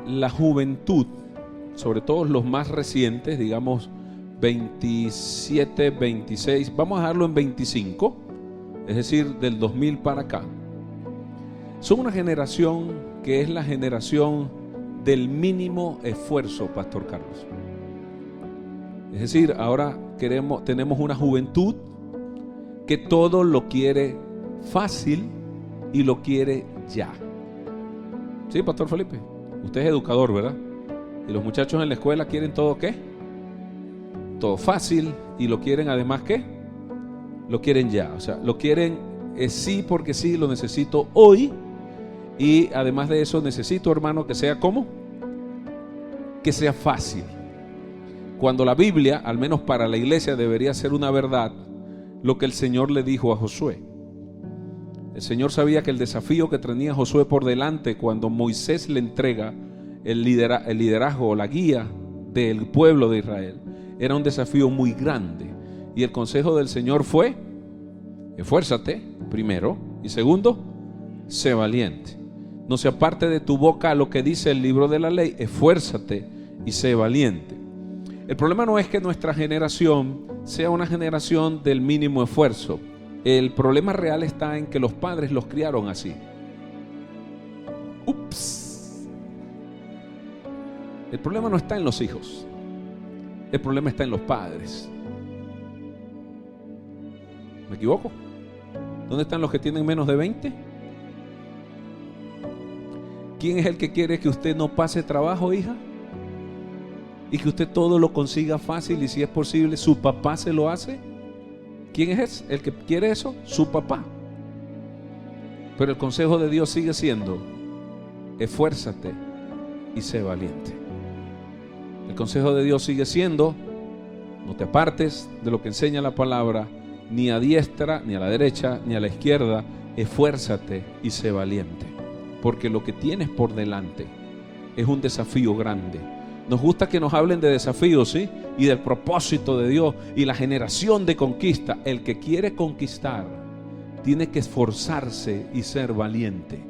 la juventud, sobre todo los más recientes, digamos 27, 26, vamos a dejarlo en 25, es decir, del 2000 para acá, son una generación que es la generación del mínimo esfuerzo, Pastor Carlos. Es decir, ahora tenemos una juventud que todo lo quiere fácil y lo quiere ya. Sí, Pastor Felipe, usted es educador, ¿verdad? Y los muchachos en la escuela quieren todo, ¿qué? Todo fácil, y lo quieren además, ¿qué? Lo quieren ya, o sea, lo quieren sí porque sí, lo necesito hoy, y además de eso necesito, hermano, que sea ¿cómo? Que sea fácil. Cuando la Biblia, al menos para la iglesia, debería ser una verdad, lo que el Señor le dijo a Josué. El Señor sabía que el desafío que tenía Josué por delante cuando Moisés le entrega el liderazgo o la guía del pueblo de Israel era un desafío muy grande, y el consejo del Señor fue: esfuérzate primero, y segundo, sé valiente. No se aparte de tu boca lo que dice el libro de la ley, esfuérzate y sé valiente. El problema no es que nuestra generación sea una generación del mínimo esfuerzo. El problema real está en que los padres los criaron así. Ups. El problema no está en los hijos. El problema está en los padres. ¿Me equivoco? ¿Dónde están los que tienen menos de 20? ¿Quién es el que quiere que usted no pase trabajo, hija? Y que usted todo lo consiga fácil, y si es posible, su papá se lo hace. ¿Quién es el que quiere eso? Su papá. Pero el consejo de Dios sigue siendo: esfuérzate y sé valiente. El consejo de Dios sigue siendo: no te apartes de lo que enseña la palabra, ni a diestra, ni a la derecha, ni a la izquierda. Esfuérzate y sé valiente, porque lo que tienes por delante es un desafío grande. Nos gusta que nos hablen de desafíos, ¿sí? Y del propósito de Dios y la generación de conquista. El que quiere conquistar tiene que esforzarse y ser valiente.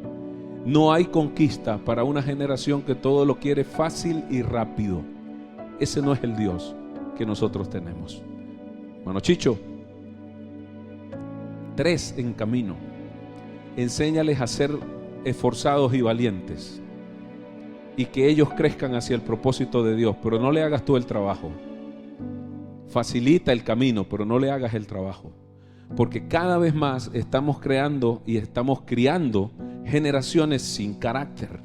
No hay conquista para una generación que todo lo quiere fácil y rápido. Ese no es el Dios que nosotros tenemos. Bueno, Chicho, 3 en camino. Enséñales a ser esforzados y valientes, y que ellos crezcan hacia el propósito de Dios, pero no le hagas tú el trabajo. Facilita el camino, pero no le hagas el trabajo, porque cada vez más estamos creando y estamos criando generaciones sin carácter,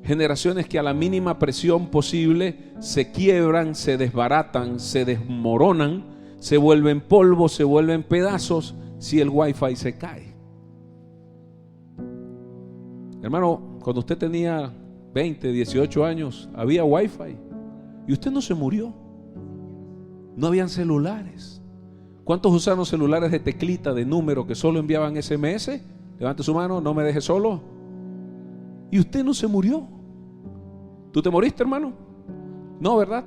generaciones que a la mínima presión posible se quiebran, se desbaratan, se desmoronan, se vuelven polvo, se vuelven pedazos si el wifi se cae. Hermano, cuando usted tenía 20, 18 años, había wifi y usted no se murió. No habían celulares. ¿Cuántos usaron celulares de teclita, de número, que solo enviaban SMS? Levante su mano, no me deje solo. Y usted no se murió. ¿Tú te moriste, hermano? No, ¿verdad?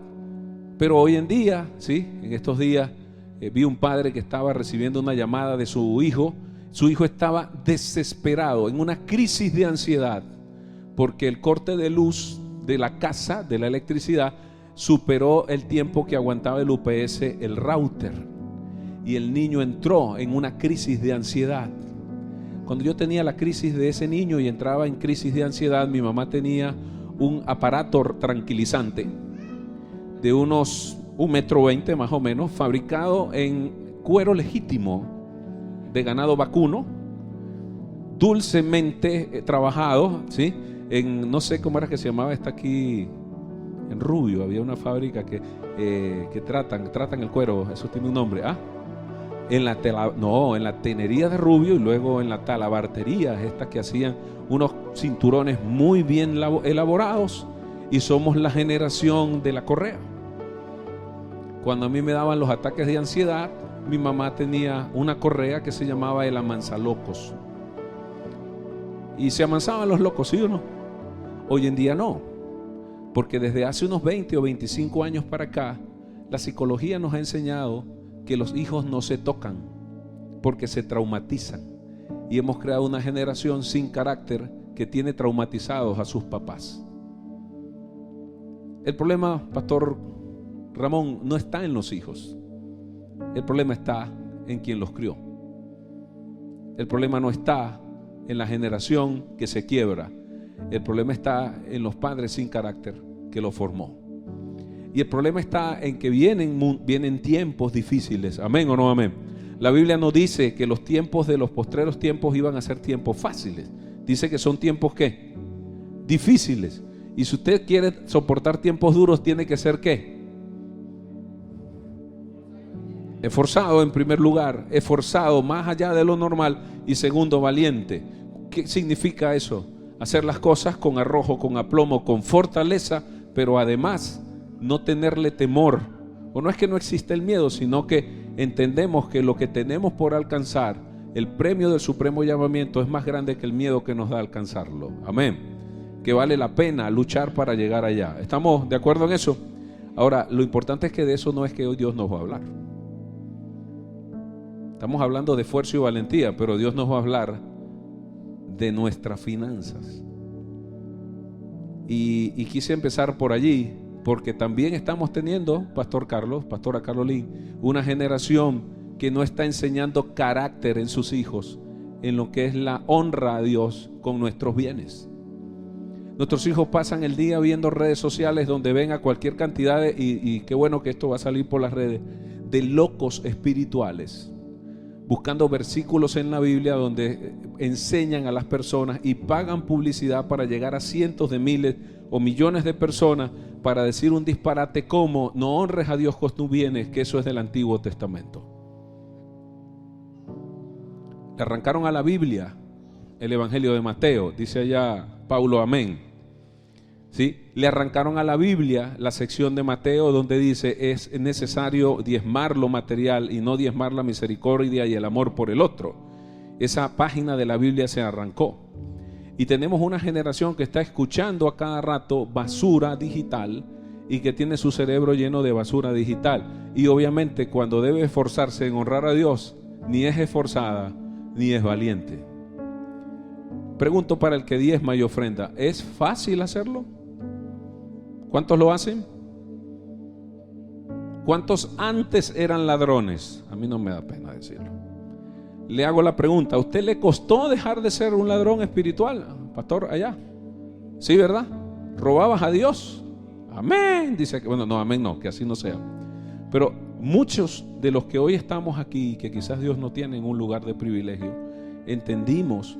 Pero hoy en día, sí, en estos días vi un padre que estaba recibiendo una llamada de su hijo. Su hijo estaba desesperado, en una crisis de ansiedad, porque el corte de luz de la casa, de la electricidad, superó el tiempo que aguantaba el UPS, el router, y el niño entró en una crisis de ansiedad. Cuando yo tenía la crisis de ese niño y entraba en crisis de ansiedad, mi mamá tenía un aparato tranquilizante de unos 1,20 m más o menos, fabricado en cuero legítimo de ganado vacuno, dulcemente trabajado, ¿sí? En, no sé cómo era que se llamaba, está aquí en Rubio, había una fábrica que tratan el cuero, eso tiene un nombre, en la tenería de Rubio, y luego en la talabartería, estas que hacían unos cinturones muy bien elaborados, y somos la generación de la correa. Cuando a mí me daban los ataques de ansiedad, mi mamá tenía una correa que se llamaba el amansalocos, y se amansaban los locos, ¿sí o no? Hoy en día no, porque desde hace unos 20 o 25 años para acá, la psicología nos ha enseñado que los hijos no se tocan porque se traumatizan, y hemos creado una generación sin carácter que tiene traumatizados a sus papás. El problema, Pastor Ramón, no está en los hijos. El problema está en quien los crió. El problema no está en la generación que se quiebra. El problema está en los padres sin carácter que lo formó. Y el problema está en que vienen tiempos difíciles. ¿Amén o no amén? La Biblia no dice que los tiempos de los postreros tiempos iban a ser tiempos fáciles. Dice que son tiempos ¿qué? Difíciles. Y si usted quiere soportar tiempos duros, tiene que ser ¿qué? Esforzado en primer lugar, esforzado más allá de lo normal, y segundo, valiente. ¿Qué significa eso? Hacer las cosas con arrojo, con aplomo, con fortaleza, pero además no tenerle temor. O no es que no existe el miedo, sino que entendemos que lo que tenemos por alcanzar, el premio del supremo llamamiento, es más grande que el miedo que nos da alcanzarlo. Amén. Que vale la pena luchar para llegar allá. ¿Estamos de acuerdo en eso? Ahora, lo importante es que de eso no es que hoy Dios nos va a hablar. Estamos hablando de esfuerzo y valentía, pero Dios nos va a hablar de nuestras finanzas. Y quise empezar por allí, porque también estamos teniendo, Pastor Carlos, Pastora Carolín, una generación que no está enseñando carácter en sus hijos, en lo que es la honra a Dios con nuestros bienes. Nuestros hijos pasan el día viendo redes sociales donde ven a cualquier cantidad y qué bueno que esto va a salir por las redes, de locos espirituales, buscando versículos en la Biblia donde enseñan a las personas y pagan publicidad para llegar a cientos de miles o millones de personas para decir un disparate como: no honres a Dios con tus bienes, que eso es del Antiguo Testamento. Le arrancaron a la Biblia el Evangelio de Mateo, dice allá Paulo, amén. ¿Sí? Le arrancaron a la Biblia la sección de Mateo donde dice es necesario diezmar lo material y no diezmar la misericordia y el amor por el otro. Esa página de la Biblia se arrancó. Y tenemos una generación que está escuchando a cada rato basura digital y que tiene su cerebro lleno de basura digital. Y obviamente cuando debe esforzarse en honrar a Dios, ni es esforzada ni es valiente. Pregunto para el que diezma y ofrenda, ¿es fácil hacerlo? ¿Cuántos lo hacen? ¿Cuántos antes eran ladrones? A mí no me da pena decirlo. Le hago la pregunta, ¿a usted le costó dejar de ser un ladrón espiritual, pastor, allá? Sí, ¿verdad? ¿Robabas a Dios? Amén. Dice que, bueno, no, amén no, que así no sea. Pero muchos de los que hoy estamos aquí, que quizás Dios no tiene en un lugar de privilegio, entendimos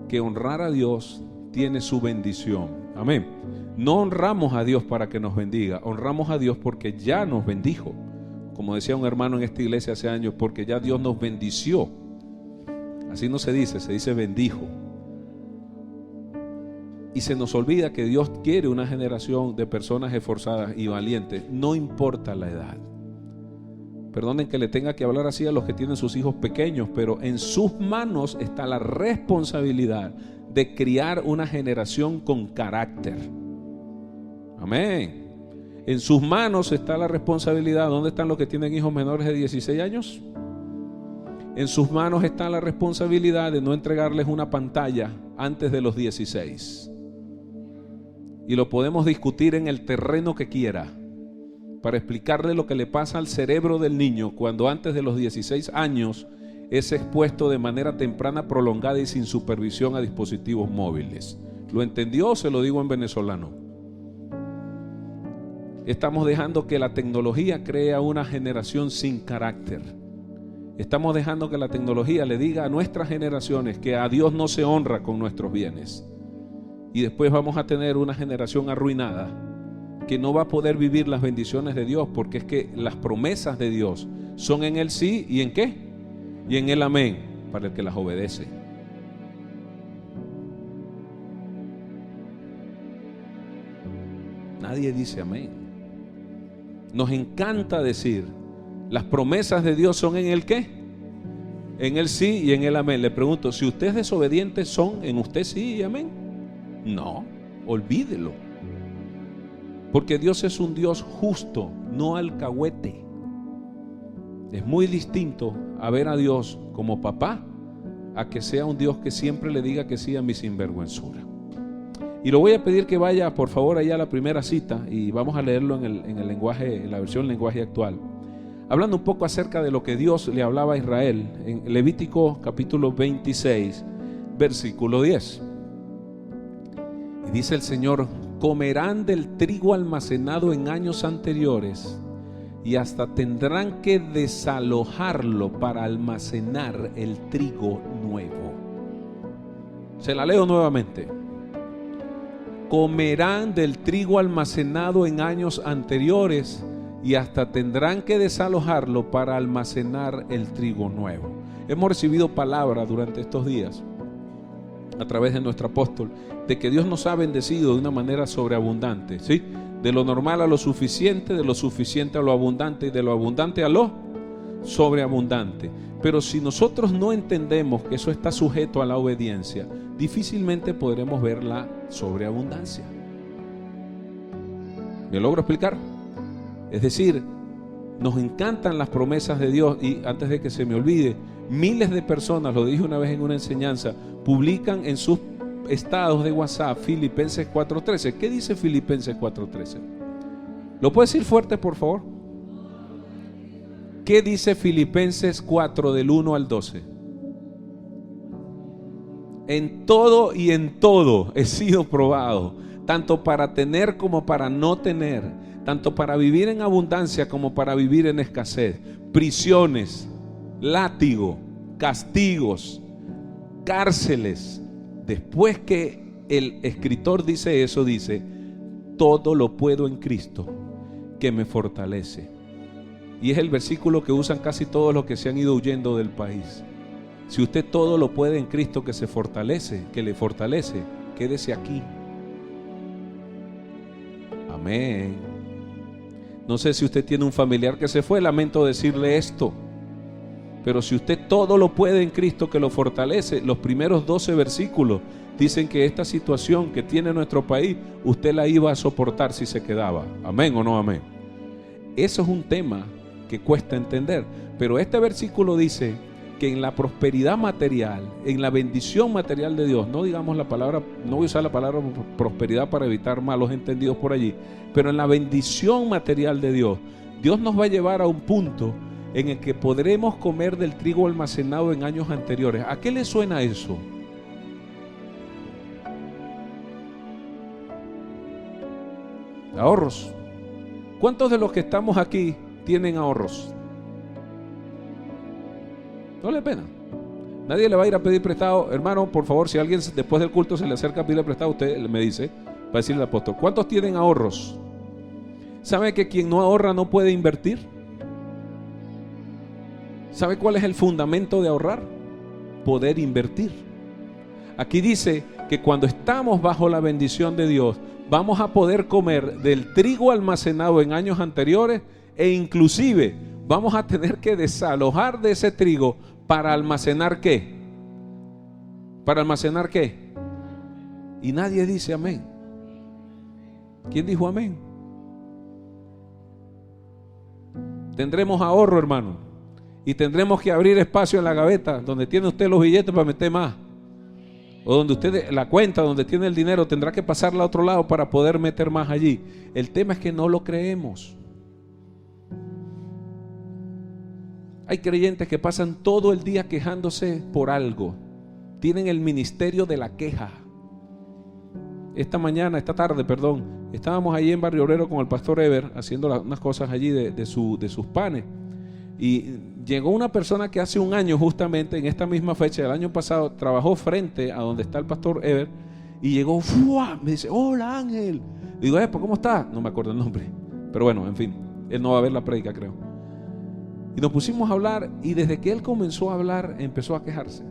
que honrar a Dios tiene su bendición. Amén. No honramos a Dios para que nos bendiga, honramos a Dios porque ya nos bendijo. Como decía un hermano en esta iglesia hace años, porque ya Dios nos bendició. Así no se dice bendijo. Y se nos olvida que Dios quiere una generación de personas esforzadas y valientes, no importa la edad. Perdonen que le tenga que hablar así a los que tienen sus hijos pequeños, pero en sus manos está la responsabilidad de criar una generación con carácter. Amén. En sus manos está la responsabilidad. ¿Dónde están los que tienen hijos menores de 16 años? En sus manos está la responsabilidad de no entregarles una pantalla antes de los 16. Y lo podemos discutir en el terreno que quiera, para explicarle lo que le pasa al cerebro del niño cuando antes de los 16 años es expuesto de manera temprana, prolongada y sin supervisión a dispositivos móviles. ¿Lo entendió o se lo digo en venezolano? Estamos dejando que la tecnología crea una generación sin carácter. Estamos dejando que la tecnología le diga a nuestras generaciones que a Dios no se honra con nuestros bienes. Y después vamos a tener una generación arruinada que no va a poder vivir las bendiciones de Dios, porque es que las promesas de Dios son en el sí y en qué, y en el amén para el que las obedece. Nadie dice amén. Nos encanta decir las promesas de Dios son en el qué, en el sí y en el amén. Le pregunto, si usted es desobediente, ¿son en usted sí y amén? No, olvídelo. Porque Dios es un Dios justo, no alcahuete. Es muy distinto a ver a Dios como papá a que sea un Dios que siempre le diga que sí a mi sinvergüenzura. Y lo voy a pedir que vaya por favor allá a la primera cita y vamos a leerlo en el lenguaje, en la versión lenguaje actual. Hablando un poco acerca de lo que Dios le hablaba a Israel en Levítico capítulo 26, versículo 10. Y dice el Señor: comerán del trigo almacenado en años anteriores y hasta tendrán que desalojarlo para almacenar el trigo nuevo. Se la leo nuevamente. Comerán del trigo almacenado en años anteriores y hasta tendrán que desalojarlo para almacenar el trigo nuevo. Hemos recibido palabra durante estos días a través de nuestro apóstol de que Dios nos ha bendecido de una manera sobreabundante, ¿sí? De lo normal a lo suficiente, de lo suficiente a lo abundante y de lo abundante a lo sobreabundante. Pero si nosotros no entendemos que eso está sujeto a la obediencia, difícilmente podremos ver la sobreabundancia. ¿Me logro explicar? Es decir, nos encantan las promesas de Dios y antes de que se me olvide, miles de personas, lo dije una vez en una enseñanza, publican en sus estados de WhatsApp Filipenses 4:13. ¿Qué dice Filipenses 4:13? ¿Lo puedes decir fuerte, por favor? ¿Qué dice Filipenses 4 del 1 al 12? En todo y en todo he sido probado, tanto para tener como para no tener, tanto para vivir en abundancia como para vivir en escasez, prisiones, látigo, castigos, cárceles. Después que el escritor dice eso, dice: todo lo puedo en Cristo que me fortalece. Y es el versículo que usan casi todos los que se han ido huyendo del país. Si usted todo lo puede en Cristo que se fortalece, que le fortalece, quédese aquí. Amén. No sé si usted tiene un familiar que se fue, lamento decirle esto. Pero si usted todo lo puede en Cristo que lo fortalece, los primeros 12 versículos dicen que esta situación que tiene nuestro país, usted la iba a soportar si se quedaba. Amén o no amén. Eso es un tema que cuesta entender. Pero este versículo dice que en la prosperidad material, en la bendición material de Dios, no digamos la palabra, no voy a usar la palabra prosperidad para evitar malos entendidos por allí, pero en la bendición material de Dios, Dios nos va a llevar a un punto en el que podremos comer del trigo almacenado en años anteriores. ¿A qué le suena eso? Ahorros. ¿Cuántos de los que estamos aquí tienen ahorros? No le pena. Nadie le va a ir a pedir prestado. Hermano, por favor, si alguien después del culto se le acerca a pedirle prestado, usted me dice, para decirle al apóstol: ¿cuántos tienen ahorros? ¿Sabe que quien no ahorra no puede invertir? ¿Sabe cuál es el fundamento de ahorrar? Poder invertir. Aquí dice que cuando estamos bajo la bendición de Dios, vamos a poder comer del trigo almacenado en años anteriores e inclusive vamos a tener que desalojar de ese trigo para almacenar ¿qué? ¿Para almacenar qué? Y nadie dice amén. ¿Quién dijo amén? Tendremos ahorro, hermano, y tendremos que abrir espacio en la gaveta donde tiene usted los billetes para meter más, o donde usted, la cuenta donde tiene el dinero, tendrá que pasarla a otro lado para poder meter más allí. El tema es que no lo creemos. Hay creyentes que pasan todo el día quejándose por algo. Tienen el ministerio de la queja. Esta tarde, estábamos allí en Barrio Obrero con el pastor Ever haciendo unas cosas allí de sus panes. Y llegó una persona que hace un año, justamente en esta misma fecha del año pasado, trabajó frente a donde está el pastor Ever y llegó, ¡fua! Me dice: hola Ángel. Y digo: ¿cómo está? No me acuerdo el nombre, pero bueno, en fin, él no va a ver la prédica, creo. Y nos pusimos a hablar y desde que él comenzó a hablar empezó a quejarse.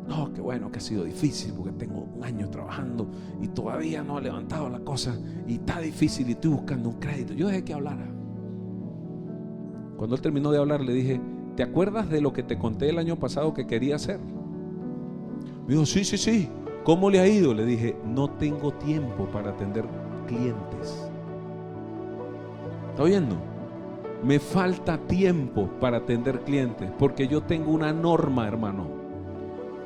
No, qué bueno que ha sido difícil porque tengo un año trabajando y todavía no he levantado la cosa y está difícil y estoy buscando un crédito. Yo dejé que hablara. Cuando él terminó de hablar le dije: ¿te acuerdas de lo que te conté el año pasado que quería hacer? Me dijo: sí. ¿Cómo le ha ido? Le dije: no tengo tiempo para atender clientes. ¿Está oyendo? Me falta tiempo para atender clientes porque yo tengo una norma, hermano.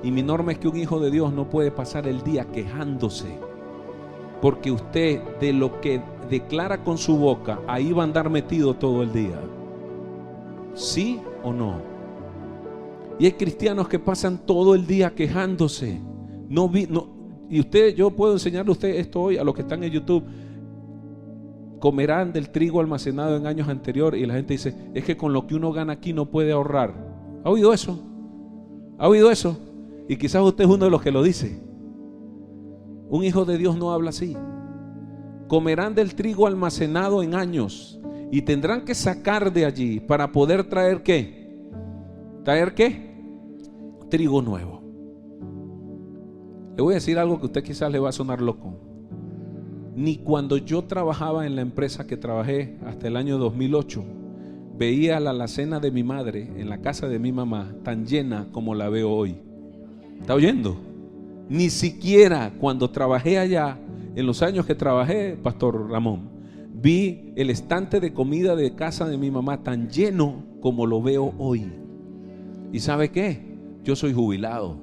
Y mi norma es que un hijo de Dios no puede pasar el día quejándose, porque usted de lo que declara con su boca, ahí va a andar metido todo el día. ¿Sí o no? Y hay cristianos que pasan todo el día quejándose. Y yo puedo enseñarle a usted esto hoy a los que están en YouTube. Comerán del trigo almacenado en años anteriores. Y la gente dice, es que con lo que uno gana aquí no puede ahorrar. ¿Ha oído eso? ¿Ha oído eso? Y quizás usted es uno de los que lo dice. Un hijo de Dios no habla así. Comerán del trigo almacenado en años y tendrán que sacar de allí para poder traer ¿qué? ¿Traer qué? Trigo nuevo. Le voy a decir algo que a usted quizás le va a sonar loco. Ni cuando yo trabajaba en la empresa que trabajé hasta el año 2008, veía la alacena de mi madre en la casa de mi mamá tan llena como la veo hoy. ¿Está oyendo? Ni siquiera cuando trabajé allá, en los años que trabajé, Pastor Ramón, vi el estante de comida de casa de mi mamá tan lleno como lo veo hoy. ¿Y sabe qué? Yo soy jubilado.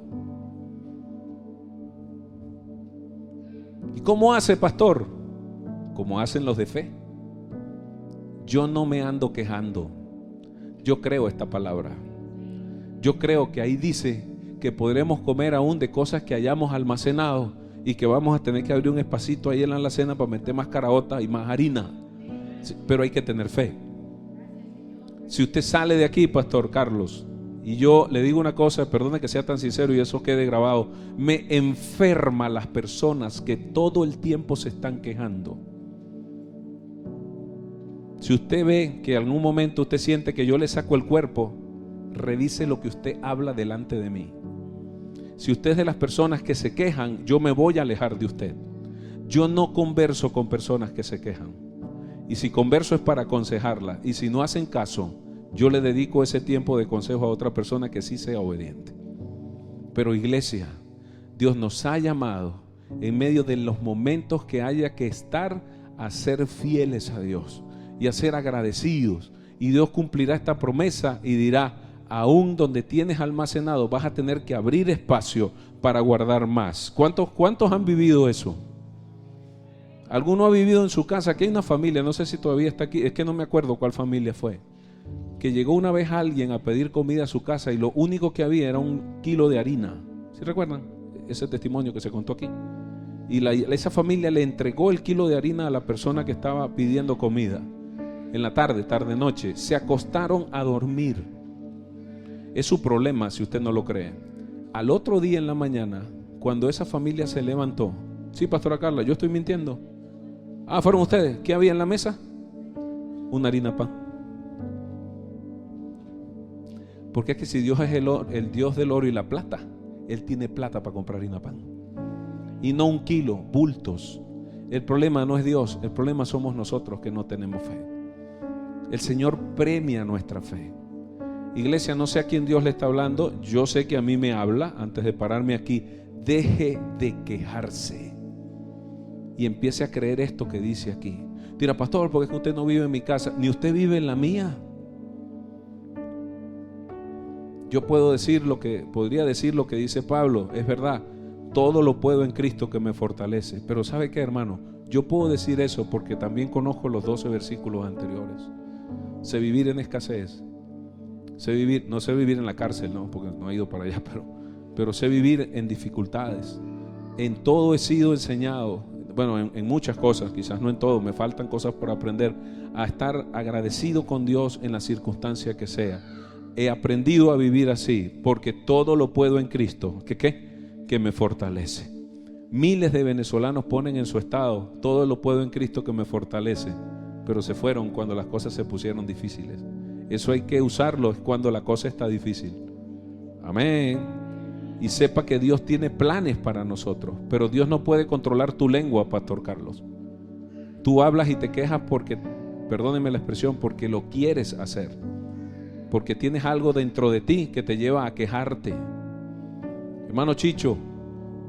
¿Y cómo hace, pastor? Como hacen los de fe. Yo no me ando quejando. Yo creo esta palabra. Yo creo que ahí dice que podremos comer aún de cosas que hayamos almacenado y que vamos a tener que abrir un espacito ahí en la alacena para meter más caraota y más harina. Pero hay que tener fe. Si usted sale de aquí, Pastor Carlos, y yo le digo una cosa, perdone que sea tan sincero y eso quede grabado, me enferma las personas que todo el tiempo se están quejando. Si usted ve que en algún momento usted siente que yo le saco el cuerpo, revise lo que usted habla delante de mí. Si usted es de las personas que se quejan, yo me voy a alejar de usted. Yo no converso con personas que se quejan. Y si converso es para aconsejarla. Y si no hacen caso, yo le dedico ese tiempo de consejo a otra persona que sí sea obediente. Pero iglesia, Dios nos ha llamado en medio de los momentos que haya que estar a ser fieles a Dios y a ser agradecidos. Y Dios cumplirá esta promesa y dirá, aún donde tienes almacenado vas a tener que abrir espacio para guardar más. ¿Cuántos han vivido eso? ¿Alguno ha vivido en su casa? Aquí hay una familia, no sé si todavía está aquí, es que no me acuerdo cuál familia fue, que llegó una vez alguien a pedir comida a su casa y lo único que había era 1 kilo de harina. ¿Sí recuerdan ese testimonio que se contó aquí? Y esa familia le entregó el kilo de harina a la persona que estaba pidiendo comida. En la tarde, noche, se acostaron a dormir. Es su problema si usted no lo cree. Al otro día en la mañana, cuando esa familia se levantó, sí, pastora Carla, yo estoy mintiendo. Ah, fueron ustedes. ¿Qué había en la mesa? Una harina pan. Porque es que si Dios es el Dios del oro y la plata, Él tiene plata para comprar harina pan. Y no 1 kilo, bultos. El problema no es Dios, el problema somos nosotros que no tenemos fe. El Señor premia nuestra fe. Iglesia, no sé a quién Dios le está hablando. Yo sé que a mí me habla. Antes de pararme aquí, deje de quejarse y empiece a creer esto que dice aquí. Tira, pastor, porque es que usted no vive en mi casa, ni usted vive en la mía. Yo podría decir lo que dice Pablo. Es verdad, todo lo puedo en Cristo que me fortalece. Pero ¿sabe qué, hermano? Yo puedo decir eso porque también conozco los 12 versículos anteriores. Sé vivir en escasez. No sé vivir en la cárcel, no, porque no he ido para allá, pero sé vivir en dificultades. En todo he sido enseñado, bueno, en muchas cosas, quizás no en todo, me faltan cosas por aprender, a estar agradecido con Dios en la circunstancia que sea. He aprendido a vivir así, porque todo lo puedo en Cristo, que me fortalece. Miles de venezolanos ponen en su estado, todo lo puedo en Cristo que me fortalece, pero se fueron cuando las cosas se pusieron difíciles. Eso hay que usarlo cuando la cosa está difícil. Amén. Y sepa que Dios tiene planes para nosotros, pero Dios no puede controlar tu lengua, Pastor Carlos. Tú hablas y te quejas porque, perdónenme la expresión, porque lo quieres hacer, porque tienes algo dentro de ti que te lleva a quejarte. Hermano Chicho,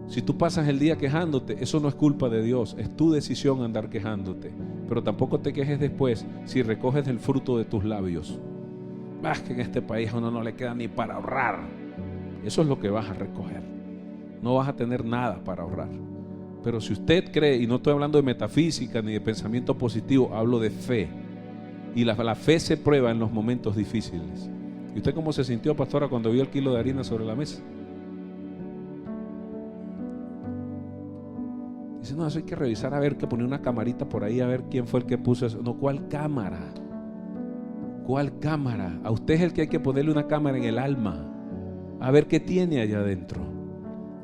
si tú pasas el día quejándote, eso no es culpa de Dios, es tu decisión andar quejándote. Pero tampoco te quejes después si recoges el fruto de tus labios. Que en este país a uno no le queda ni para ahorrar. Eso es lo que vas a recoger. no vas a tener nada para ahorrar. Pero si usted cree, y no estoy hablando de metafísica ni de pensamiento positivo, hablo de fe. Y la fe se prueba en los momentos difíciles. ¿Y usted cómo se sintió, pastora, cuando vio el kilo de harina sobre la mesa? Dice, no, eso hay que revisar, a ver, que poner una camarita por ahí, a ver quién fue el que puso eso. No, ¿cuál cámara? ¿Cuál cámara? A usted es el que hay que ponerle una cámara en el alma, a ver qué tiene allá adentro.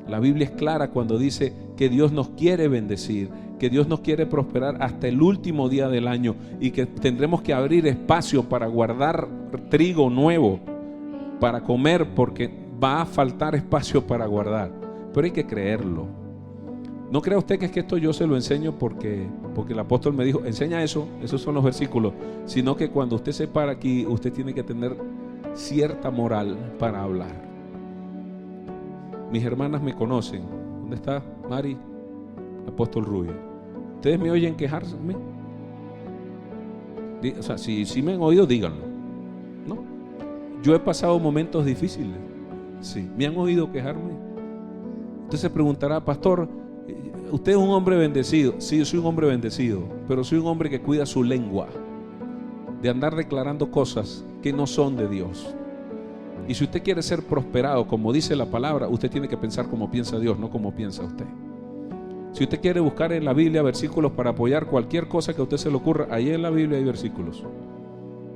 La Biblia es clara cuando dice que Dios nos quiere bendecir, que Dios nos quiere prosperar hasta el último día del año, y que tendremos que abrir espacio para guardar trigo nuevo para comer, porque va a faltar espacio para guardar. Pero hay que creerlo. No crea usted que es que esto yo se lo enseño porque el apóstol me dijo, enseña eso, esos son los versículos, sino que cuando usted se para aquí, usted tiene que tener cierta moral para hablar. Mis hermanas me conocen. ¿Dónde está Mari? Apóstol Rubio. ¿Ustedes me oyen quejarse? O sea, si me han oído, díganlo. ¿No? Yo he pasado momentos difíciles. Sí. ¿Me han oído quejarme? Usted se preguntará, pastor, ¿usted es un hombre bendecido? Sí, yo soy un hombre bendecido, pero soy un hombre que cuida su lengua de andar declarando cosas que no son de Dios. Y si usted quiere ser prosperado, como dice la palabra, usted tiene que pensar como piensa Dios, no como piensa usted. Si usted quiere buscar en la Biblia versículos para apoyar cualquier cosa que a usted se le ocurra, ahí en la Biblia hay versículos.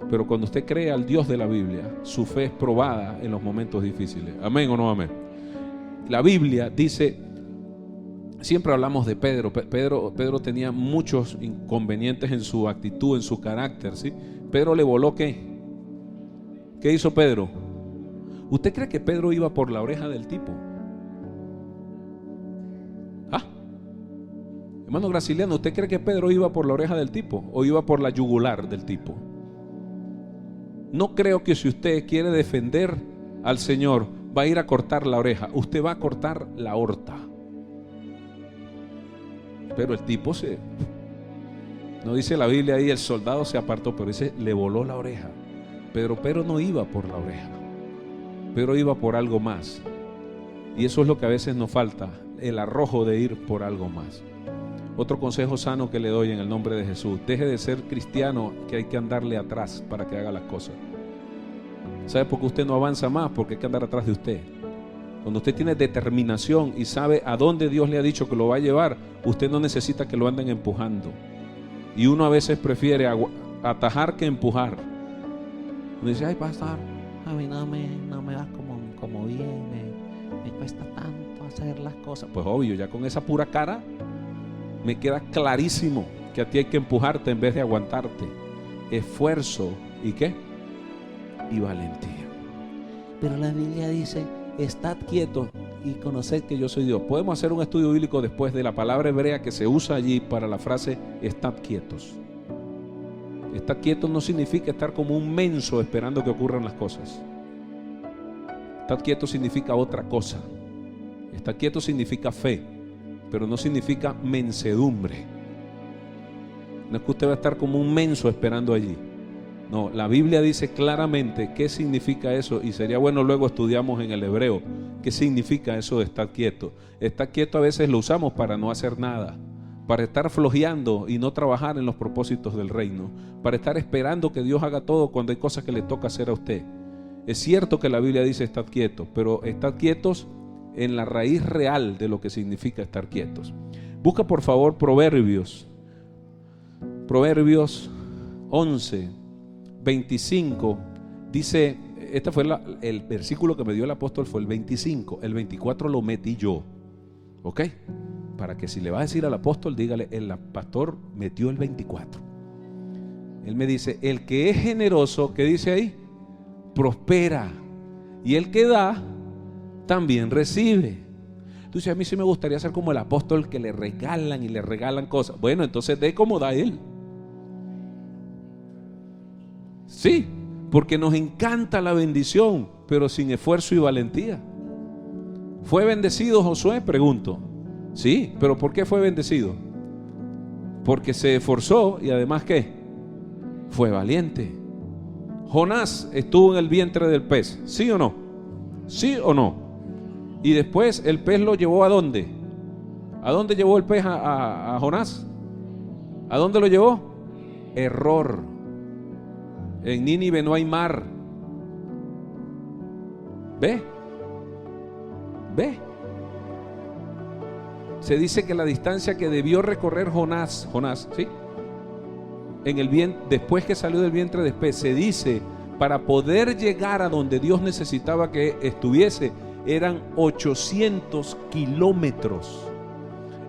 Pero cuando usted cree al Dios de la Biblia, su fe es probada en los momentos difíciles. ¿Amén o no amén? La Biblia dice, siempre hablamos de Pedro. Pedro tenía muchos inconvenientes en su actitud, en su carácter, ¿sí? Pedro le voló ¿qué? ¿Qué hizo Pedro? ¿Usted cree que Pedro iba por la oreja del tipo? ¿Ah? Hermano Graciliano, ¿usted cree que Pedro iba por la oreja del tipo o iba por la yugular del tipo? No creo que si usted quiere defender al Señor va a ir a cortar la oreja, usted va a cortar la aorta. Pero el tipo no dice la Biblia ahí, el soldado se apartó, pero dice, le voló la oreja. Pero no iba por la oreja, pero iba por algo más. Y eso es lo que a veces nos falta, el arrojo de ir por algo más. Otro consejo sano que le doy en el nombre de Jesús: deje de ser cristiano que hay que andarle atrás para que haga las cosas. ¿Sabe por qué usted no avanza más? Porque hay que andar atrás de usted. Cuando usted tiene determinación y sabe a dónde Dios le ha dicho que lo va a llevar, usted no necesita que lo anden empujando. Y uno a veces prefiere atajar que empujar. Uno dice, ay pastor, a mí no me va como bien, me cuesta tanto hacer las cosas. Pues obvio, ya con esa pura cara me queda clarísimo que a ti hay que empujarte en vez de aguantarte. Esfuerzo y ¿qué? Y valentía. Pero la Biblia dice, estad quietos y conoced que yo soy Dios. Podemos hacer un estudio bíblico después de la palabra hebrea que se usa allí para la frase estad quietos. Estar quieto no significa estar como un menso esperando que ocurran las cosas. Estar quieto significa otra cosa. Estar quieto significa fe, pero no significa mensedumbre. No es que usted va a estar como un menso esperando allí. No, la Biblia dice claramente qué significa eso, y sería bueno luego estudiamos en el hebreo qué significa eso de estar quieto. Estar quieto a veces lo usamos para no hacer nada, para estar flojeando y no trabajar en los propósitos del reino, para estar esperando que Dios haga todo cuando hay cosas que le toca hacer a usted. Es cierto que la Biblia dice estad quietos, pero estad quietos en la raíz real de lo que significa estar quietos. Busca por favor Proverbios 11, 25, dice, este fue el versículo que me dio el apóstol, fue el 25, el 24 lo metí yo, ¿ok? Para que si le va a decir al apóstol, dígale, el pastor metió el 24. Él me dice, el que es generoso, ¿qué dice ahí? Prospera, y el que da, también recibe. Entonces a mí sí me gustaría ser como el apóstol, que le regalan y le regalan cosas. Bueno, entonces dé como da él. Sí, porque nos encanta la bendición, pero sin esfuerzo y valentía. ¿Fue bendecido Josué? Pregunto. Sí, pero ¿por qué fue bendecido? Porque se esforzó y además ¿qué? Fue valiente. Jonás estuvo en el vientre del pez, ¿sí o no? ¿Sí o no? Y después el pez lo llevó ¿a dónde? ¿A dónde llevó el pez a Jonás? ¿A dónde lo llevó? Error. En Nínive no hay mar. ¿Ve? Se dice que la distancia que debió recorrer Jonás, ¿sí? Después que salió del vientre del pez, se dice, para poder llegar a donde Dios necesitaba que estuviese, eran 800 kilómetros.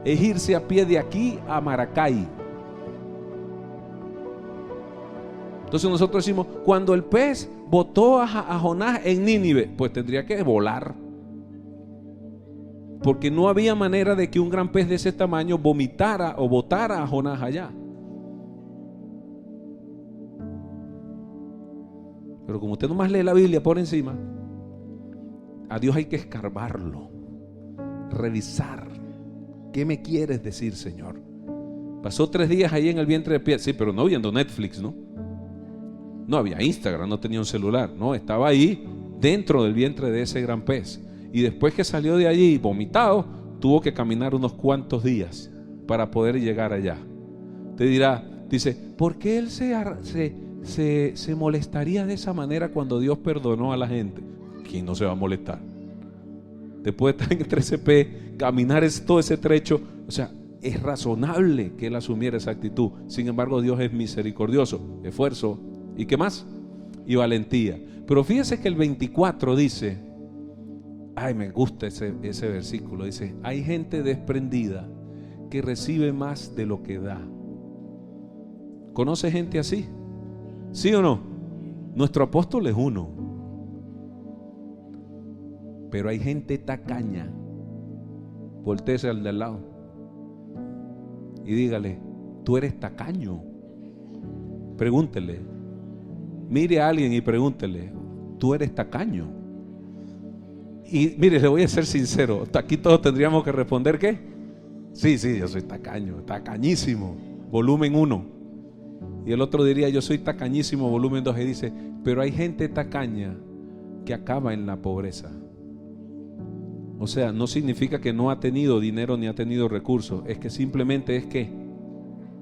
Es irse a pie de aquí a Maracay. Entonces nosotros decimos, cuando el pez botó a Jonás en Nínive, pues tendría que volar. Porque no había manera de que un gran pez de ese tamaño vomitara o botara a Jonás allá. Pero como usted nomás lee la Biblia por encima, a Dios hay que escarbarlo, revisar. ¿Qué me quieres decir, Señor? Pasó 3 días ahí en el vientre de pez. Sí, pero no viendo Netflix, ¿no? No había Instagram, no tenía un celular. No, estaba ahí dentro del vientre de ese gran pez. Y después que salió de allí vomitado, tuvo que caminar unos cuantos días para poder llegar allá. Te dirá, dice, ¿por qué él se molestaría de esa manera cuando Dios perdonó a la gente? ¿Quién no se va a molestar? Después de estar entre ese pez, caminar todo ese trecho, o sea, es razonable que él asumiera esa actitud. Sin embargo, Dios es misericordioso. Esfuerzo, ¿y qué más? Y valentía. Pero fíjese que el 24 dice, ay, me gusta ese versículo, dice, hay gente desprendida que recibe más de lo que da. ¿Conoce gente así? ¿Sí o no? Nuestro apóstol es uno. Pero hay gente tacaña. Voltéese al de al lado y dígale, tú eres tacaño. Pregúntele. Mire a alguien y pregúntele, tú eres tacaño. Y mire, le voy a ser sincero, aquí todos tendríamos que responder ¿qué? Sí, yo soy tacaño, tacañísimo, volumen 1. Y el otro diría, yo soy tacañísimo, volumen 2. Y dice, pero hay gente tacaña que acaba en la pobreza. O sea, no significa que no ha tenido dinero ni ha tenido recursos, es que simplemente es que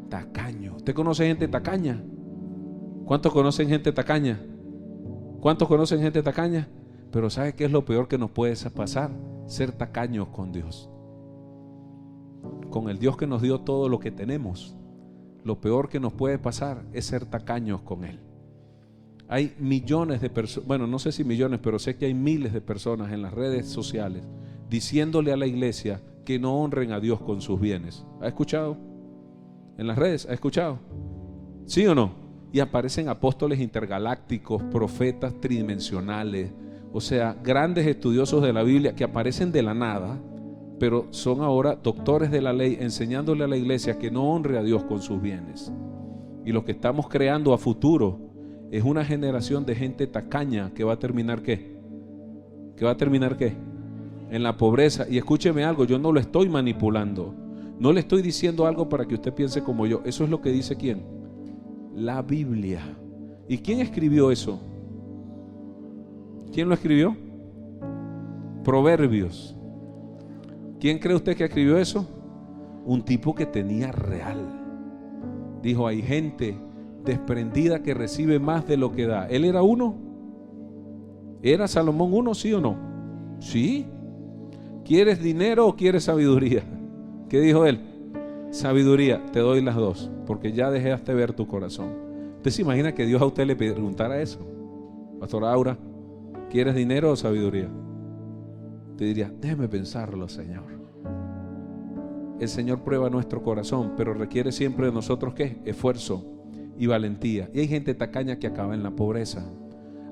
tacaño. ¿Usted conoce gente tacaña? ¿Cuántos conocen gente tacaña? ¿Cuántos conocen gente tacaña? Pero ¿sabe qué es lo peor que nos puede pasar? Ser tacaños con Dios. Con el Dios que nos dio todo lo que tenemos. Lo peor que nos puede pasar es ser tacaños con Él. Hay millones de personas, bueno, no sé si millones, pero sé que hay miles de personas en las redes sociales diciéndole a la iglesia que no honren a Dios con sus bienes. ¿Ha escuchado? En las redes, ¿ha escuchado? ¿Sí o no? Y aparecen apóstoles intergalácticos, profetas tridimensionales, o sea, grandes estudiosos de la Biblia que aparecen de la nada, pero son ahora doctores de la ley enseñándole a la iglesia que no honre a Dios con sus bienes. Y lo que estamos creando a futuro es una generación de gente tacaña que va a terminar ¿qué? ¿Que va a terminar qué? En la pobreza. Y escúcheme algo, yo no lo estoy manipulando, no le estoy diciendo algo para que usted piense como yo. Eso es lo que dice ¿quién? La Biblia. ¿Y quién escribió eso? ¿Quién lo escribió? Proverbios. ¿Quién cree usted que escribió eso? Un tipo que tenía real. Dijo, hay gente desprendida que recibe más de lo que da. ¿Él era uno? ¿Era Salomón uno, sí o no? Sí. ¿Quieres dinero o quieres sabiduría? ¿Qué dijo él? Sabiduría, te doy las dos, porque ya dejaste ver tu corazón. ¿Usted se imagina que Dios a usted le preguntara eso? Pastora Aura, ¿quieres dinero o sabiduría? Te diría, déjeme pensarlo, Señor. El Señor prueba nuestro corazón, pero requiere siempre de nosotros ¿qué? Esfuerzo y valentía. Y hay gente tacaña que acaba en la pobreza.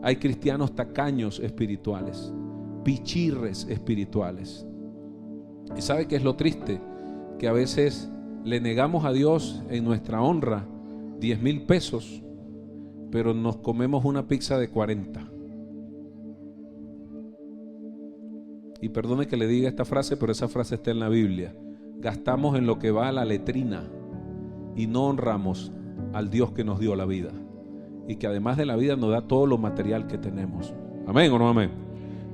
Hay cristianos tacaños espirituales, pichirres espirituales. ¿Y sabe qué es lo triste? Que a veces le negamos a Dios en nuestra honra 10,000 pesos, pero nos comemos una pizza de 40. Y perdone que le diga esta frase, pero esa frase está en la Biblia. Gastamos en lo que va a la letrina y no honramos al Dios que nos dio la vida y que además de la vida nos da todo lo material que tenemos. ¿Amén o no amén?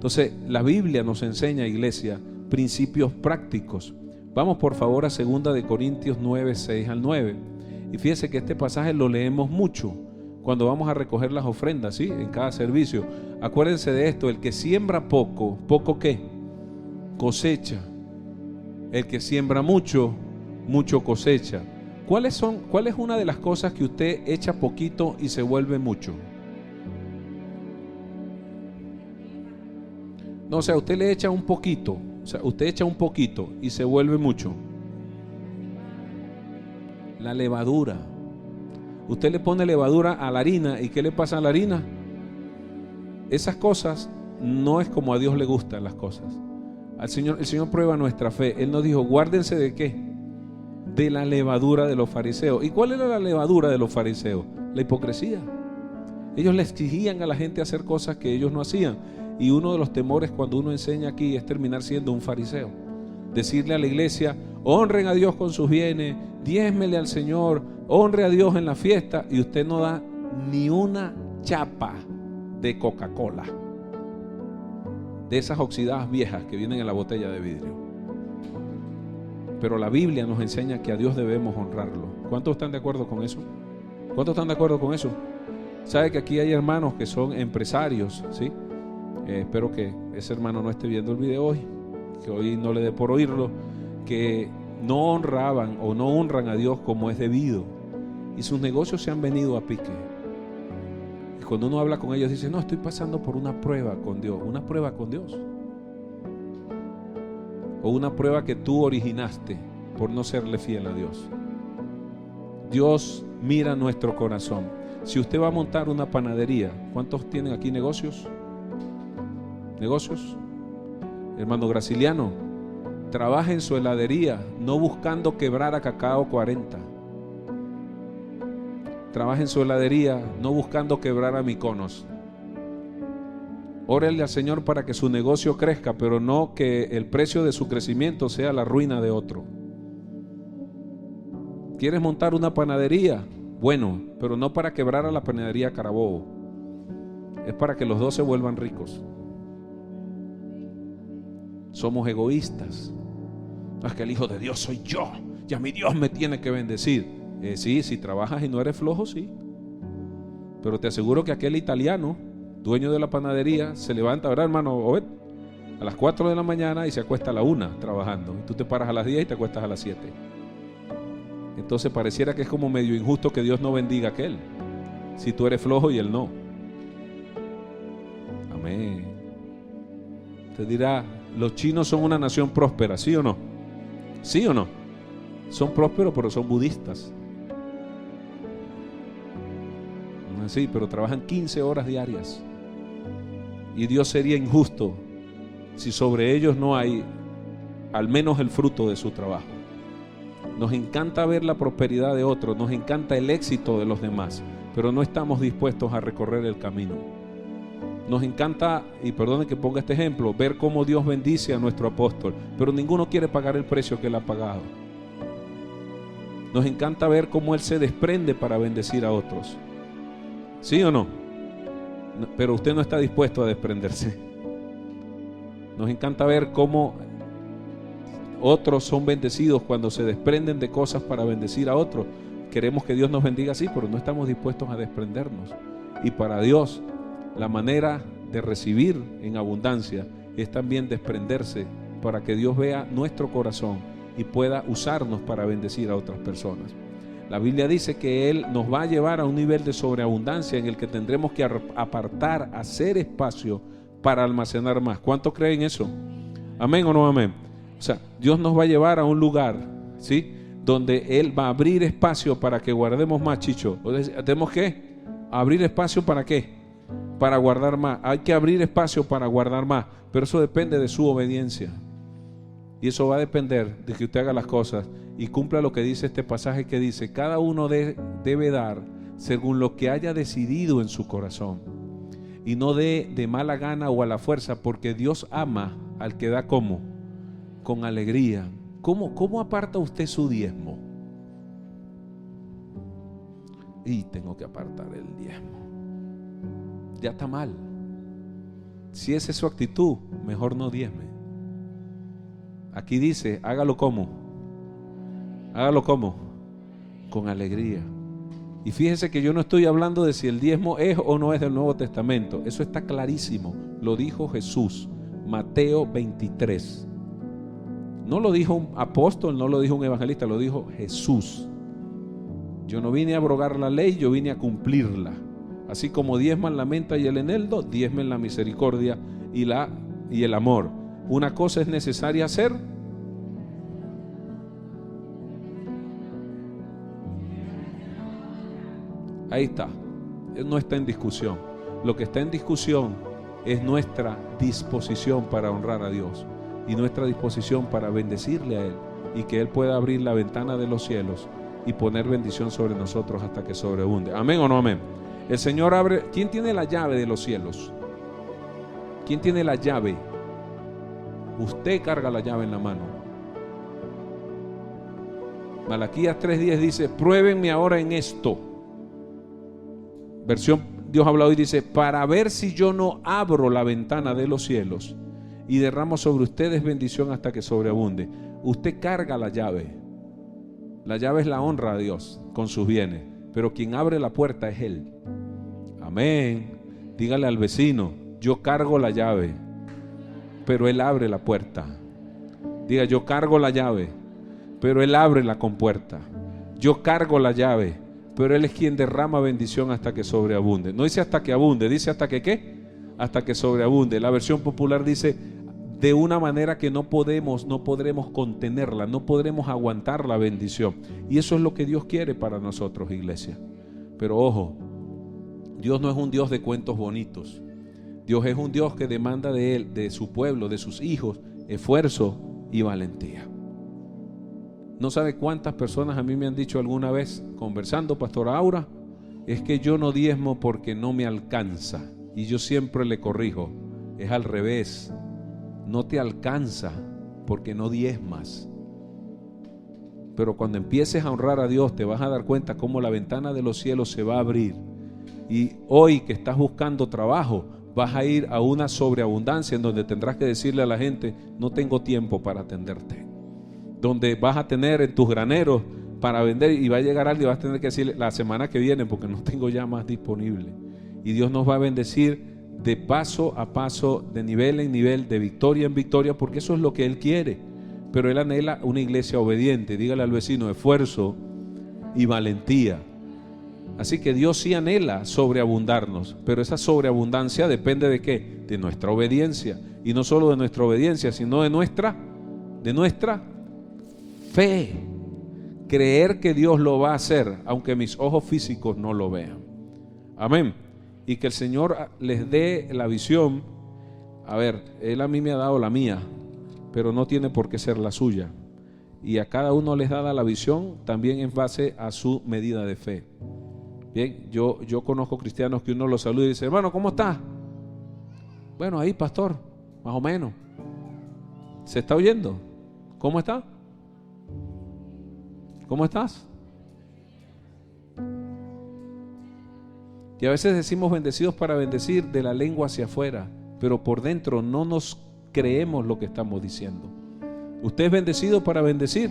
Entonces, la Biblia nos enseña, iglesia, principios prácticos. Vamos por favor a 2 de Corintios 9, 6 al 9. Y fíjese que este pasaje lo leemos mucho cuando vamos a recoger las ofrendas, ¿sí? En cada servicio. Acuérdense de esto: el que siembra poco, ¿poco qué? Cosecha. El que siembra mucho, mucho cosecha. ¿Cuál es una de las cosas que usted echa poquito y se vuelve mucho? No, o sea, usted le echa un poquito. O sea, usted echa un poquito y se vuelve mucho. La levadura. Usted le pone levadura a la harina, ¿y qué le pasa a la harina? Esas cosas no es como a Dios le gustan las cosas. El Señor prueba nuestra fe. Él nos dijo: guárdense ¿de qué? De la levadura de los fariseos. ¿Y cuál era la levadura de los fariseos? La hipocresía. Ellos le exigían a la gente hacer cosas que ellos no hacían. Y uno de los temores cuando uno enseña aquí es terminar siendo un fariseo. Decirle a la iglesia: honren a Dios con sus bienes, diezmele al Señor, honre a Dios en la fiesta, y usted no da ni una chapa de Coca-Cola, de esas oxidadas viejas que vienen en la botella de vidrio. Pero la Biblia nos enseña que a Dios debemos honrarlo. ¿Cuántos están de acuerdo con eso? ¿Cuántos están de acuerdo con eso? Sabe que aquí hay hermanos que son empresarios, ¿sí? Espero que ese hermano no esté viendo el video hoy, que hoy no le dé por oírlo, que no honraban o no honran a Dios como es debido, y sus negocios se han venido a pique. Y cuando uno habla con ellos dice: no, estoy pasando por una prueba con Dios. ¿Una prueba con Dios? ¿O una prueba que tú originaste por no serle fiel a Dios? Dios mira nuestro corazón. Si usted va a montar una panadería, ¿cuántos tienen aquí negocios? ¿Negocios? Hermano Graciliano, trabaja en su heladería, no buscando quebrar a Cacao 40. Trabaja en su heladería, no buscando quebrar a Mykonos. Órale al Señor para que su negocio crezca, pero no que el precio de su crecimiento sea la ruina de otro. ¿Quieres montar una panadería? Bueno, pero no para quebrar a la panadería Carabobo. Es para que los dos se vuelvan ricos. Somos egoístas. No, es que el Hijo de Dios soy yo, ya mi Dios me tiene que bendecir. Sí, si trabajas y no eres flojo, sí. Pero te aseguro que aquel italiano, dueño de la panadería, se levanta, ¿verdad, hermano Obed? A las 4 de la mañana y se acuesta a la 1 trabajando. Y tú te paras a las 10 y te acuestas a las 7. Entonces pareciera que es como medio injusto que Dios no bendiga a aquel, si tú eres flojo y él no. Amén. Usted dirá: los chinos son una nación próspera, ¿sí o no? ¿Sí o no? Son prósperos, pero son budistas. Sí, pero trabajan 15 horas diarias. Y Dios sería injusto si sobre ellos no hay al menos el fruto de su trabajo. Nos encanta ver la prosperidad de otros, nos encanta el éxito de los demás, pero no estamos dispuestos a recorrer el camino. Nos encanta, y perdonen que ponga este ejemplo, ver cómo Dios bendice a nuestro apóstol, pero ninguno quiere pagar el precio que él ha pagado. Nos encanta ver cómo él se desprende para bendecir a otros. ¿Sí o no? Pero usted no está dispuesto a desprenderse. Nos encanta ver cómo otros son bendecidos cuando se desprenden de cosas para bendecir a otros. Queremos que Dios nos bendiga así, pero no estamos dispuestos a desprendernos. Y para Dios, la manera de recibir en abundancia es también desprenderse, para que Dios vea nuestro corazón y pueda usarnos para bendecir a otras personas. La Biblia dice que Él nos va a llevar a un nivel de sobreabundancia en el que tendremos que apartar, hacer espacio para almacenar más. ¿Cuántos creen eso? ¿Amén o no amén? O sea, Dios nos va a llevar a un lugar, ¿sí?, donde Él va a abrir espacio para que guardemos más, Chicho. ¿Tenemos que abrir espacio para qué? Para guardar más. Hay que abrir espacio para guardar más, pero eso depende de su obediencia. Y eso va a depender de que usted haga las cosas y cumpla lo que dice este pasaje, que dice: cada uno debe dar según lo que haya decidido en su corazón, y no de mala gana o a la fuerza, porque Dios ama al que da ¿cómo? Con alegría. ¿Cómo aparta usted su diezmo? Y tengo que apartar el diezmo. Ya está mal. Si esa es su actitud, mejor no diezme. Aquí dice, hágalo como. Hágalo como. Con alegría. Y fíjese que yo no estoy hablando de si el diezmo es o no es del Nuevo Testamento. Eso está clarísimo. Lo dijo Jesús. Mateo 23. No lo dijo un apóstol, no lo dijo un evangelista, lo dijo Jesús. Yo no vine a abrogar la ley, yo vine a cumplirla. Así como diezman la menta y el eneldo, diezmen la misericordia y el amor. Una cosa es necesaria hacer. Ahí está. No está en discusión. Lo que está en discusión es nuestra disposición para honrar a Dios y nuestra disposición para bendecirle a Él y que Él pueda abrir la ventana de los cielos y poner bendición sobre nosotros hasta que sobreabunde. ¿Amén o no amén? El Señor abre. ¿Quién tiene la llave de los cielos? ¿Quién tiene la llave? Usted carga la llave en la mano. Malaquías 3:10 dice: pruébenme ahora en esto. Versión Dios habla hoy, dice: para ver si yo no abro la ventana de los cielos y derramo sobre ustedes bendición hasta que sobreabunde. Usted carga la llave. La llave es la honra a Dios con sus bienes, pero quien abre la puerta es Él. Amén. Dígale al vecino: yo cargo la llave, pero Él abre la puerta. Diga: yo cargo la llave, pero Él abre la compuerta. Yo cargo la llave, pero Él es quien derrama bendición hasta que sobreabunde. No dice hasta que abunde, dice hasta que ¿qué? Hasta que sobreabunde. La versión popular dice: de una manera que no podremos contenerla, no podremos aguantar la bendición. Y eso es lo que Dios quiere para nosotros, iglesia. Pero ojo, Dios no es un Dios de cuentos bonitos. Dios es un Dios que demanda de Él, de su pueblo, de sus hijos, esfuerzo y valentía. No sabe cuántas personas a mí me han dicho alguna vez, conversando, pastora Aura, es que yo no diezmo porque no me alcanza. Y yo siempre le corrijo: es al revés. No te alcanza porque no diezmas. Pero cuando empieces a honrar a Dios, te vas a dar cuenta cómo la ventana de los cielos se va a abrir. Y hoy que estás buscando trabajo, vas a ir a una sobreabundancia en donde tendrás que decirle a la gente: no tengo tiempo para atenderte. Donde vas a tener en tus graneros para vender, y va a llegar alguien y vas a tener que decirle: la semana que viene, porque no tengo ya más disponible. Y Dios nos va a bendecir de paso a paso, de nivel en nivel, de victoria en victoria, porque eso es lo que Él quiere. Pero Él anhela una iglesia obediente. Dígale al vecino: esfuerzo y valentía. Así que Dios sí anhela sobreabundarnos, pero esa sobreabundancia depende ¿de qué? De nuestra obediencia. Y no solo de nuestra obediencia, sino de nuestra fe. Creer que Dios lo va a hacer, aunque mis ojos físicos no lo vean. Amén. Y que el Señor les dé la visión. A ver, Él a mí me ha dado la mía, pero no tiene por qué ser la suya. Y a cada uno les da la visión también en base a su medida de fe. Bien, yo conozco cristianos que uno los saluda y dice: hermano, ¿cómo está? Bueno, ahí, pastor, más o menos. ¿Se está oyendo? ¿Cómo está? ¿Cómo estás? Y a veces decimos bendecidos para bendecir de la lengua hacia afuera, pero por dentro no nos creemos lo que estamos diciendo. Usted es bendecido para bendecir,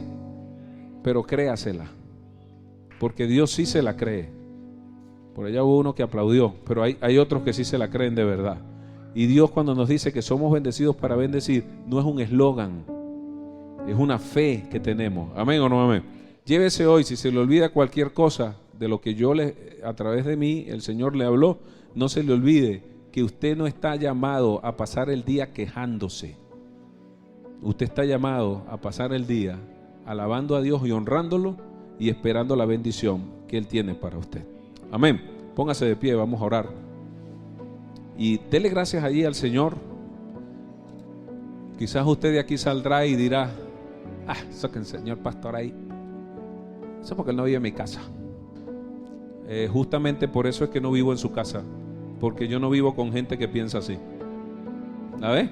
pero créasela, porque Dios sí se la cree. Por allá hubo uno que aplaudió, pero hay otros que sí se la creen de verdad. Y Dios, cuando nos dice que somos bendecidos para bendecir, no es un eslogan, es una fe que tenemos. Amén o no amén. Llévese hoy, si se le olvida cualquier cosa de lo que a través de mí, el Señor le habló, no se le olvide que usted no está llamado a pasar el día quejándose. Usted está llamado a pasar el día alabando a Dios y honrándolo y esperando la bendición que Él tiene para usted. Amén. Póngase de pie, vamos a orar. Y dele gracias allí al Señor. Quizás usted de aquí saldrá y dirá: eso que enseñó el pastor ahí, eso porque él no vive en mi casa. Justamente por eso es que no vivo en su casa, porque yo no vivo con gente que piensa así. ¿La ve?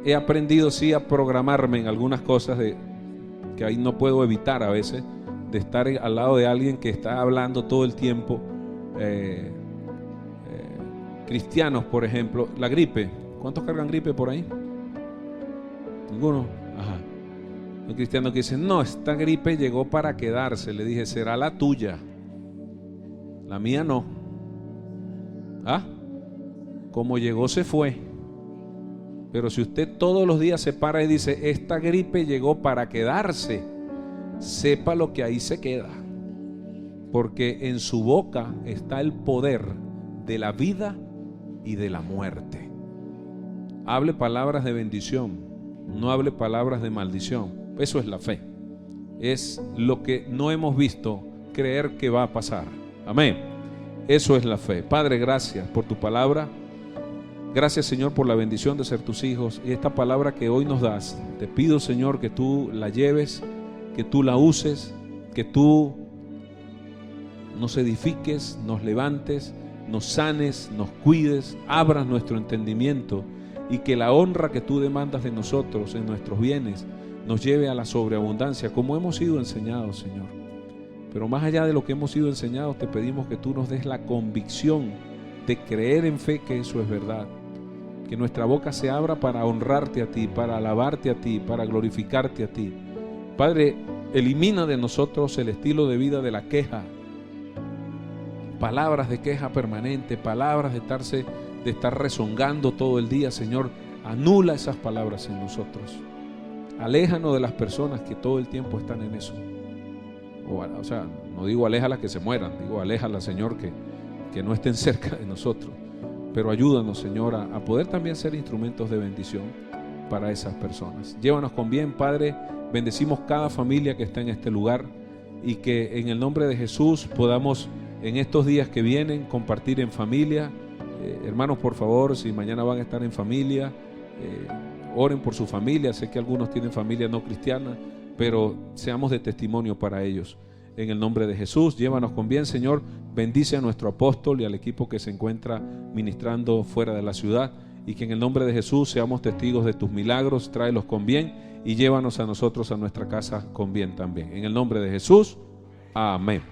He aprendido sí a programarme en algunas cosas que ahí no puedo evitar a veces, de estar al lado de alguien que está hablando todo el tiempo cristianos, por ejemplo, la gripe. ¿Cuántos cargan gripe por ahí? ¿Ninguno? Ajá. Hay cristianos que dicen, no, esta gripe llegó para quedarse. Le dije, será la tuya. La mía no. ¿Ah? Como llegó se fue. Pero si usted todos los días se para y dice, esta gripe llegó para quedarse, sepa lo que ahí se queda. Porque en su boca está el poder de la vida y de la muerte. Hable palabras de bendición, no hable palabras de maldición. Eso es la fe. Es lo que no hemos visto, creer que va a pasar. Amén. Eso es la fe. Padre, gracias por tu palabra. Gracias, Señor, por la bendición de ser tus hijos. Y esta palabra que hoy nos das, te pido, Señor, que tú la lleves, que tú la uses, que tú nos edifiques, nos levantes, nos sanes, nos cuides, abras nuestro entendimiento y que la honra que tú demandas de nosotros en nuestros bienes nos lleve a la sobreabundancia, como hemos sido enseñados, Señor. Pero más allá de lo que hemos sido enseñados, te pedimos que tú nos des la convicción de creer en fe que eso es verdad. Que nuestra boca se abra para honrarte a ti, para alabarte a ti, para glorificarte a ti. Padre, elimina de nosotros el estilo de vida de la queja. Palabras de queja permanente, palabras de estar rezongando todo el día, Señor. Anula esas palabras en nosotros. Aléjanos de las personas que todo el tiempo están en eso. O sea, no digo aléjalas que se mueran, digo aléjalas, Señor, que no estén cerca de nosotros. Pero ayúdanos, Señor, a poder también ser instrumentos de bendición para esas personas. Llévanos con bien, Padre. Bendecimos cada familia que está en este lugar y que en el nombre de Jesús podamos en estos días que vienen compartir en familia. Hermanos, por favor, si mañana van a estar en familia, oren por su familia. Sé que algunos tienen familia no cristiana, pero seamos de testimonio para ellos. En el nombre de Jesús, llévanos con bien, Señor. Bendice a nuestro apóstol y al equipo que se encuentra ministrando fuera de la ciudad. Y que en el nombre de Jesús seamos testigos de tus milagros. Tráelos con bien y llévanos a nosotros a nuestra casa con bien también. En el nombre de Jesús, amén.